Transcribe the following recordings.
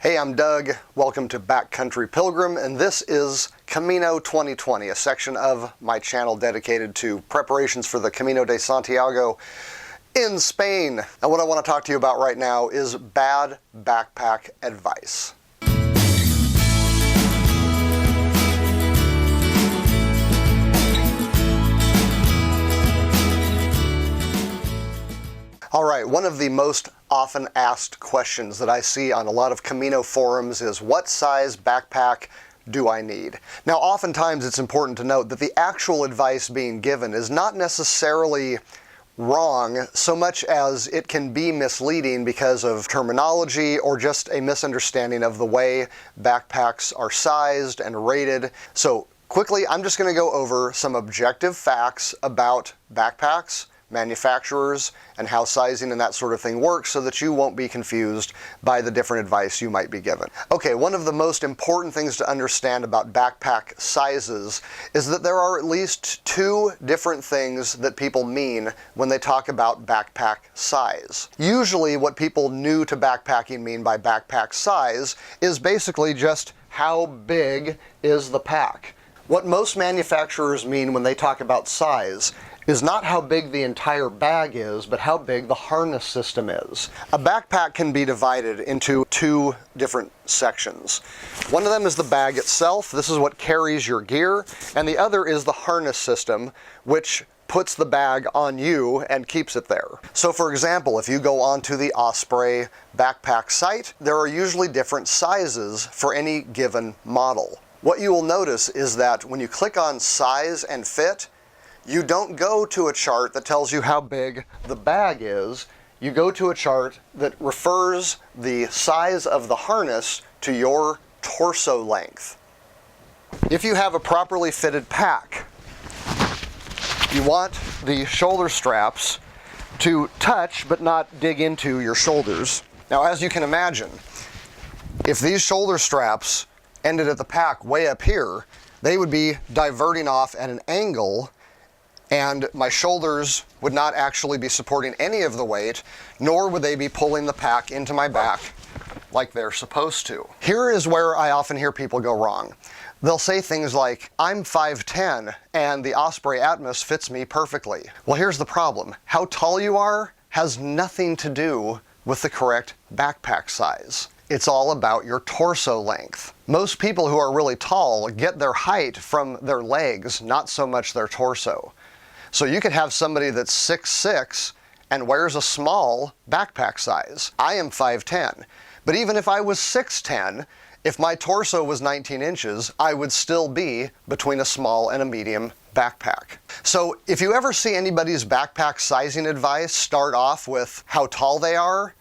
Hey, I'm Doug. Welcome to Backcountry Pilgrim, and this is Camino 2020, a section of my channel dedicated to preparations for the Camino de Santiago in Spain. And what I want to talk to you about right now is bad backpack advice. All right, one of the most often asked questions that I see on a lot of Camino forums is, what size backpack do I need? Now, oftentimes it's important to note that the actual advice being given is not necessarily wrong so much as it can be misleading because of terminology or just a misunderstanding of the way backpacks are sized and rated. So quickly, I'm just going to go over some objective facts about backpacks, manufacturers, and how sizing and that sort of thing works so that you won't be confused by the different advice you might be given. Okay, one of the most important things to understand about backpack sizes is that there are at least two different things that people mean when they talk about backpack size. Usually what people new to backpacking mean by backpack size is basically just how big is the pack. What most manufacturers mean when they talk about size is not how big the entire bag is, but how big the harness system is. A backpack can be divided into two different sections. One of them is the bag itself. This is what carries your gear. And the other is the harness system, which puts the bag on you and keeps it there. So for example, if you go onto the Osprey backpack site, there are usually different sizes for any given model. What you will notice is that when you click on size and fit, you don't go to a chart that tells you how big the bag is. You go to a chart that refers the size of the harness to your torso length. If you have a properly fitted pack, you want the shoulder straps to touch but not dig into your shoulders. Now, as you can imagine, if these shoulder straps ended at the pack way up here, they would be diverting off at an angle, and my shoulders would not actually be supporting any of the weight, nor would they be pulling the pack into my back like they're supposed to. Here is where I often hear people go wrong. They'll say things like, I'm 5'10", and the Osprey Atmos fits me perfectly. Well, here's the problem. How tall you are has nothing to do with the correct backpack size. It's all about your torso length. Most people who are really tall get their height from their legs, not so much their torso. So you could have somebody that's 6'6" and wears a small backpack size. I am 5'10", but even if I was 6'10", if my torso was 19 inches, I would still be between a small and a medium backpack. So if you ever see anybody's backpack sizing advice start off with how tall they are,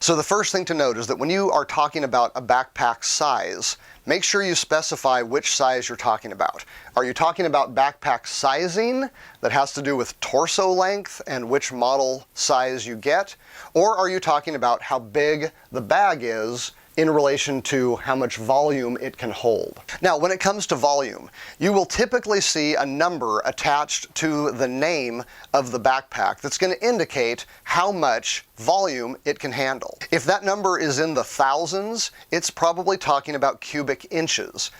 so the first thing to note is that when you are talking about a backpack size, make sure you specify which size you're talking about. Are you talking about backpack sizing that has to do with torso length and which model size you get? Or are you talking about how big the bag is in relation to how much volume it can hold? Now, when it comes to volume, you will typically see a number attached to the name of the backpack that's going to indicate how much volume it can handle. If that number is in the thousands, it's probably talking about cubic inches.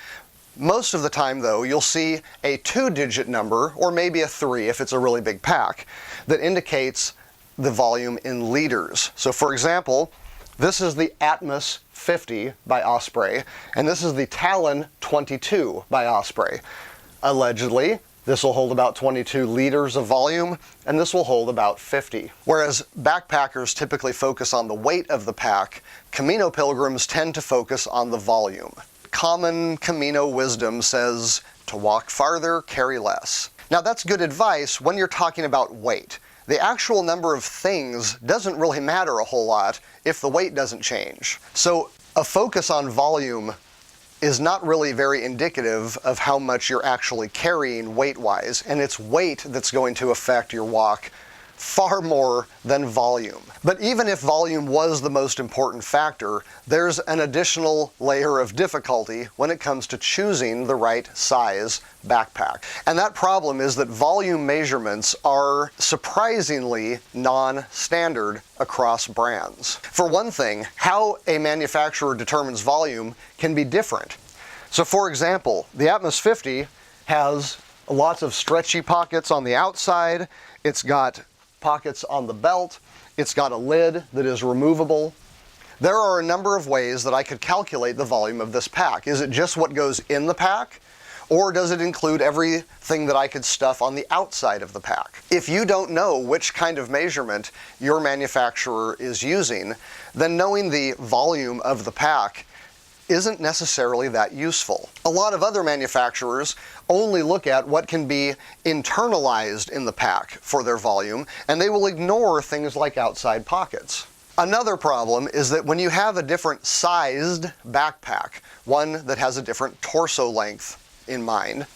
Most of the time, though, you'll see a 2-digit number, or maybe a 3 if it's a really big pack, that indicates the volume in liters. So for example, this is the Atmos 50 by Osprey, and this is the Talon 22 by Osprey. Allegedly, this will hold about 22 liters of volume, and this will hold about 50. Whereas backpackers typically focus on the weight of the pack, Camino pilgrims tend to focus on the volume. Common Camino wisdom says to walk farther, carry less. Now that's good advice when you're talking about weight. The actual number of things doesn't really matter a whole lot if the weight doesn't change. So a focus on volume is not really very indicative of how much you're actually carrying weight-wise, and it's weight that's going to affect your walk far more than volume. But even if volume was the most important factor, there's an additional layer of difficulty when it comes to choosing the right size backpack. And that problem is that volume measurements are surprisingly non-standard across brands. For one thing, how a manufacturer determines volume can be different. So for example, the Atmos 50 has lots of stretchy pockets on the outside. It's got pockets on the belt. It's got a lid that is removable. There are a number of ways that I could calculate the volume of this pack. Is it just what goes in the pack? Or does it include everything that I could stuff on the outside of the pack? If you don't know which kind of measurement your manufacturer is using, then knowing the volume of the pack isn't necessarily that useful. A lot of other manufacturers only look at what can be internalized in the pack for their volume, and they will ignore things like outside pockets. Another problem is that when you have a different sized backpack, one that has a different torso length in mind,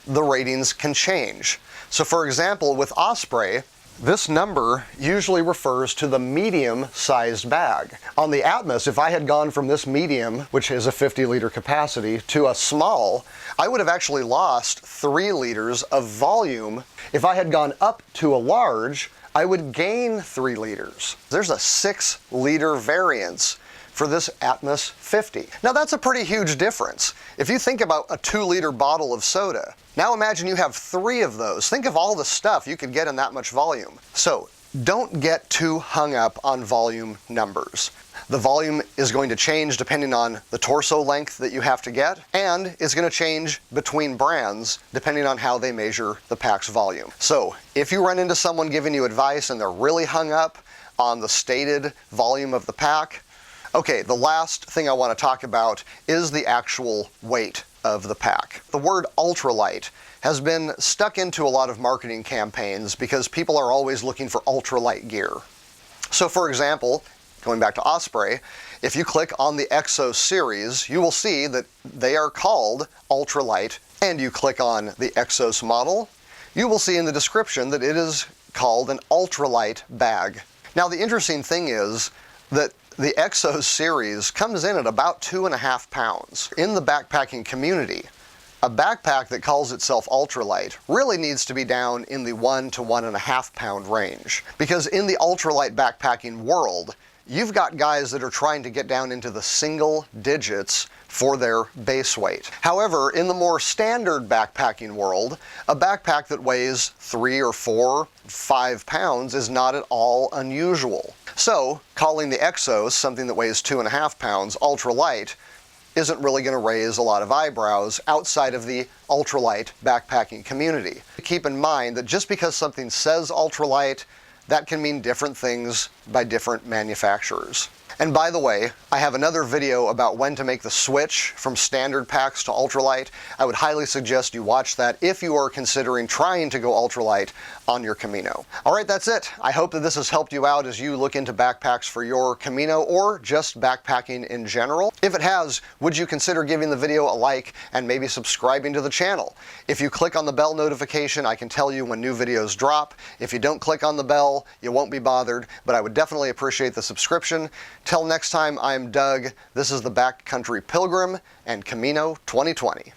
the ratings can change. So for example, with Osprey, this number usually refers to the medium-sized bag. On the Atmos, if I had gone from this medium, which is a 50-liter capacity, to a small, I would have actually lost 3 liters of volume. If I had gone up to a large, I would gain 3 liters. There's a 6-liter variance for this Atmos 50. Now that's a pretty huge difference. If you think about a 2-liter bottle of soda, now imagine you have 3 of those. Think of all the stuff you could get in that much volume. So don't get too hung up on volume numbers. The volume is going to change depending on the torso length that you have to get, and it's going to change between brands depending on how they measure the pack's volume. So if you run into someone giving you advice and they're really hung up on the stated volume of the pack, okay, the last thing I want to talk about is the actual weight of the pack. The word ultralight has been stuck into a lot of marketing campaigns because people are always looking for ultralight gear. So for example, going back to Osprey, if you click on the Exo series, you will see that they are called ultralight, and you click on the Exos model, you will see in the description that it is called an ultralight bag. Now the interesting thing is that the Exos series comes in at about 2.5 pounds. In the backpacking community, a backpack that calls itself ultralight really needs to be down in the 1 to 1.5 pound range. Because in the ultralight backpacking world, you've got guys that are trying to get down into the single digits for their base weight. However, in the more standard backpacking world, a backpack that weighs 3 or 4, 5 pounds is not at all unusual. So, calling the Exos something that weighs 2.5 pounds ultralight isn't really going to raise a lot of eyebrows outside of the ultralight backpacking community. Keep in mind that just because something says ultralight, that can mean different things by different manufacturers. And by the way, I have another video about when to make the switch from standard packs to ultralight. I would highly suggest you watch that if you are considering trying to go ultralight on your Camino. All right, that's it. I hope that this has helped you out as you look into backpacks for your Camino or just backpacking in general. If it has, would you consider giving the video a like and maybe subscribing to the channel? If you click on the bell notification, I can tell you when new videos drop. If you don't click on the bell, you won't be bothered, but I would definitely appreciate the subscription. Till next time, I'm Doug. This is the Backcountry Pilgrim and Camino 2020.